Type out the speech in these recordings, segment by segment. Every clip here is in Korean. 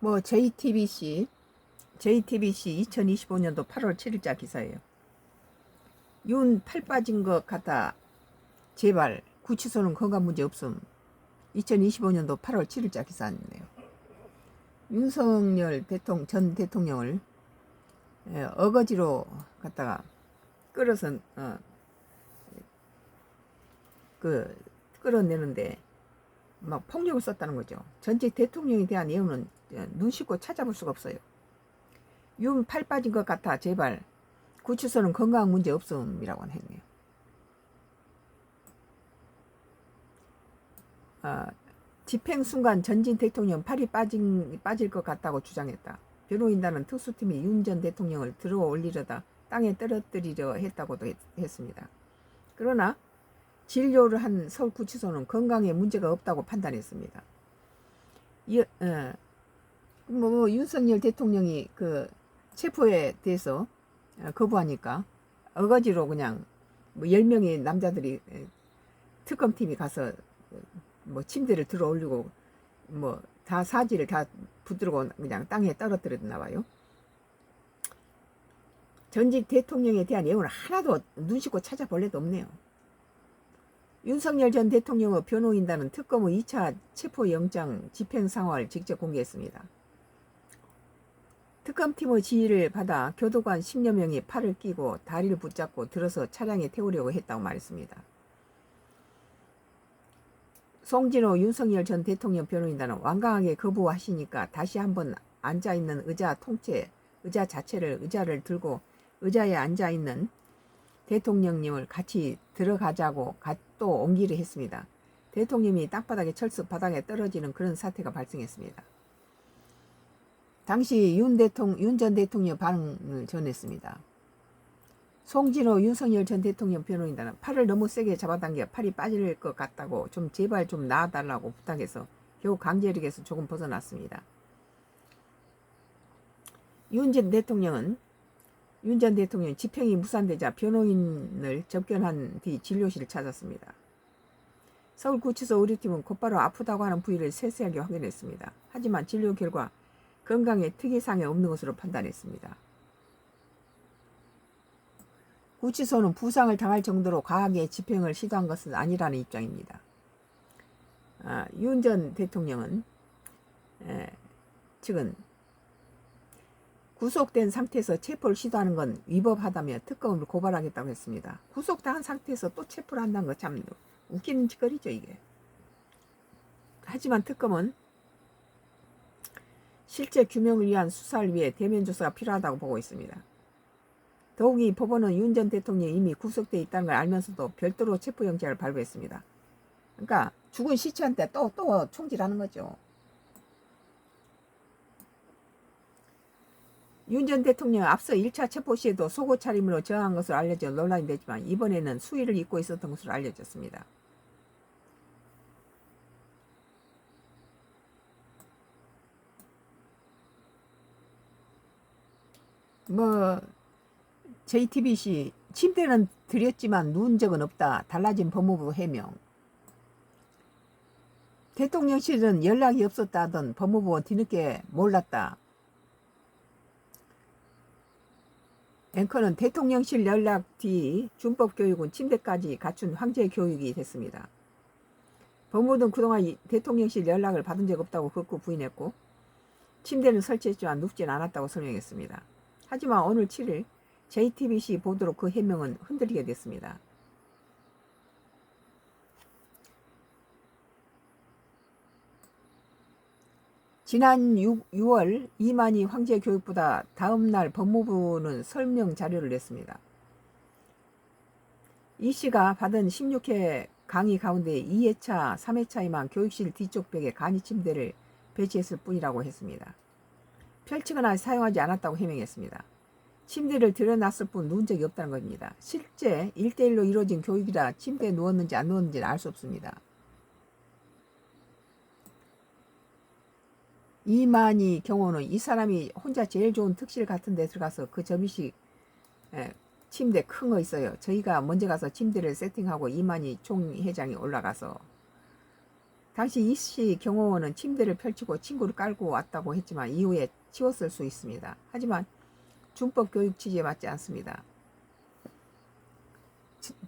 뭐 JTBC 2025년도 8월 7일자 기사예요. 윤 팔 빠진 것 같아 제발 구치소는 건강 문제 없음. 2025년도 8월 7일자 기사네요. 윤석열 전 대통령을 어거지로 갖다가 끌어서 끌어내는데 막 폭력을 썼다는 거죠. 전직 대통령에 대한 내용은 눈 씻고 찾아볼 수가 없어요. 윤 팔 빠진 것 같아 제발 구치소는 건강 문제 없음이라고 했네요. 집행 순간 전직 대통령 팔이 빠질 것 같다고 주장했다. 변호인단은 특수팀이 윤 전 대통령을 들어 올리려다 땅에 떨어뜨리려 했다고도 했습니다. 그러나 진료를 한 서울구치소는 건강에 문제가 없다고 판단했습니다. 윤석열 대통령이 그 체포에 대해서 거부하니까 어거지로 그냥 10명의 남자들이 특검팀이 가서 뭐 침대를 들어 올리고 뭐 다 사지를 다 붙들고 그냥 땅에 떨어뜨렸나 봐요. 전직 대통령에 대한 내용을 하나도 눈 씻고 찾아볼 애도 없네요. 윤석열 전 대통령의 변호인단은 특검의 2차 체포영장 집행 상황을 직접 공개했습니다. 특검팀의 지휘를 받아 교도관 10여 명이 팔을 끼고 다리를 붙잡고 들어서 차량에 태우려고 했다고 말했습니다. 송진호 윤석열 전 대통령 변호인단은 완강하게 거부하시니까 다시 한번 앉아있는 의자 자체를 의자를 들고 의자에 앉아있는 대통령님을 같이 들어가자고 또 옮기려 했습니다. 대통령이 땅바닥에 철수 바닥에 떨어지는 그런 사태가 발생했습니다. 당시 윤 전 대통령 반응을 전했습니다. 송진호 윤석열 전 대통령 변호인단은 팔을 너무 세게 잡아당겨 팔이 빠질 것 같다고 좀 제발 좀 놔달라고 부탁해서 겨우 강제력에서 조금 벗어났습니다. 윤 전 대통령 집행이 무산되자 변호인을 접견한 뒤 진료실을 찾았습니다. 서울구치소 의료팀은 곧바로 아프다고 하는 부위를 세세하게 확인했습니다. 하지만 진료 결과 건강에 특이사항이 없는 것으로 판단했습니다. 구치소는 부상을 당할 정도로 과하게 집행을 시도한 것은 아니라는 입장입니다. 윤 전 대통령은 측은 구속된 상태에서 체포를 시도하는 건 위법하다며 특검을 고발하겠다고 했습니다. 구속당한 상태에서 또 체포를 한다는 거 참 웃기는 짓거리죠 이게. 하지만 특검은 실제 규명을 위한 수사를 위해 대면 조사가 필요하다고 보고 있습니다. 더욱이 법원은 윤 전 대통령이 이미 구속되어 있다는 걸 알면서도 별도로 체포영장을 발부했습니다. 그러니까 죽은 시체한테 또 총질하는 거죠. 윤 전 대통령은 앞서 1차 체포 시에도 속옷 차림으로 저항한 것으로 알려져 논란이 됐지만 이번에는 수의를 입고 있었던 것으로 알려졌습니다. JTBC 침대는 드렸지만 누운 적은 없다. 달라진 법무부 해명. 대통령실은 연락이 없었다던 법무부는 뒤늦게 몰랐다. 앵커는 대통령실 연락 뒤 준법교육은 침대까지 갖춘 황제 교육이 됐습니다. 법무부는 그동안 대통령실 연락을 받은 적 없다고 극구 부인했고 침대는 설치했지만 눕진 않았다고 설명했습니다. 하지만 오늘 7일 JTBC 보도로 그 해명은 흔들리게 됐습니다. 지난 6월 이만희 황제교육보다 다음날 법무부는 설명 자료를 냈습니다. 이 씨가 받은 16회 강의 가운데 2회차, 3회차에만 교육실 뒤쪽 벽에 간이 침대를 배치했을 뿐이라고 했습니다. 펼치거나 사용하지 않았다고 해명했습니다. 침대를 들여놨을 뿐 누운 적이 없다는 겁니다. 실제 1대1로 이루어진 교육이라 침대에 누웠는지 안 누웠는지는 알 수 없습니다. 이만희 경우는 이 사람이 혼자 제일 좋은 특실 같은 데 들어가서 그 접이식 침대 큰 거 있어요. 저희가 먼저 가서 침대를 세팅하고 이만희 총회장이 올라가서 당시 이씨 경호원은 침대를 펼치고 친구를 깔고 왔다고 했지만 이후에 치웠을 수 있습니다. 하지만 준법 교육 취지에 맞지 않습니다.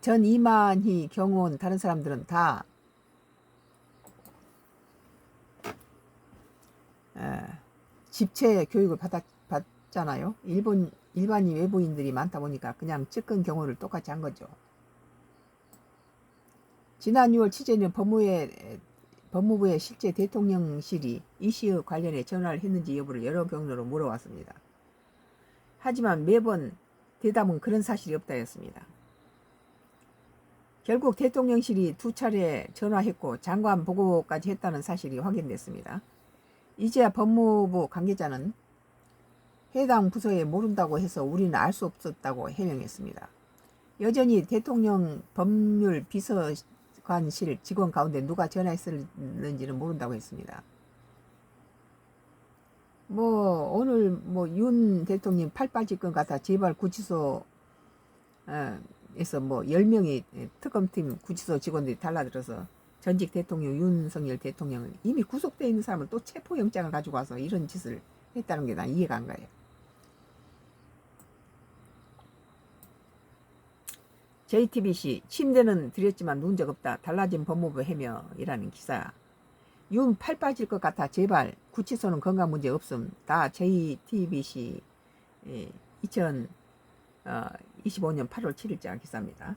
전 이만희 경호원 다른 사람들은 다 집체 교육을 받잖아요. 일반인 외부인들이 많다 보니까 그냥 측근 경호를 똑같이 한 거죠. 지난 6월 취재는 법무부의 실제 대통령실이 이슈 관련해 전화를 했는지 여부를 여러 경로로 물어왔습니다. 하지만 매번 대답은 그런 사실이 없다였습니다. 결국 대통령실이 2차례 전화했고 장관 보고까지 했다는 사실이 확인됐습니다. 이제야 법무부 관계자는 해당 부서에 모른다고 해서 우리는 알 수 없었다고 해명했습니다. 여전히 대통령 법률 비서관실 직원 가운데 누가 전화했었는지는 모른다고 했습니다. 오늘 윤 대통령 팔 빠질 것 같아 제발 구치소 에서 10명이 특검팀 구치소 직원들이 달라들어서 전직 대통령 윤석열 대통령은 이미 구속되어 있는 사람을 또 체포영장을 가지고 와서 이런 짓을 했다는 게 난 이해가 안 가요. JTBC 침대는 드렸지만 누운 적 없다. 달라진 법무부 해명이라는 기사. 윤 팔 빠질 것 같아 제발 구치소는 건강 문제 없음. 다 JTBC 2025년 8월 7일자 기사입니다.